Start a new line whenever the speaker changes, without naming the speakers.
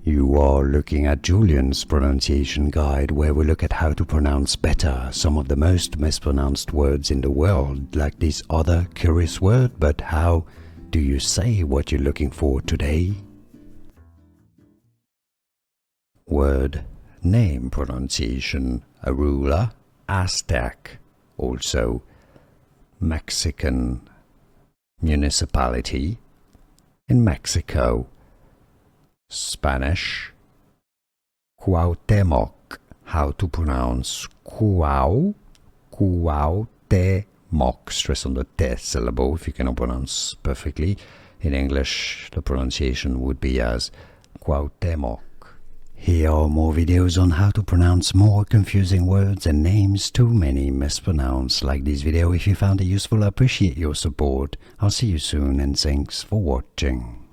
You are looking at Julian's pronunciation guide, where we look at how to pronounce better some of the most mispronounced words in the world, like this other curious word. But how do you say what you're looking for today? Word name pronunciation: Arula, Aztec, also Mexican municipality in Mexico. Spanish, Cuauhtémoc, how to pronounce Cuauhtémoc, stress on the T syllable if you cannot pronounce perfectly. In English, the pronunciation would be as Cuauhtémoc. Here are more videos on how to pronounce more confusing words and names too many mispronounced. Like this video if you found it useful. I appreciate your support. I'll see you soon and thanks for watching.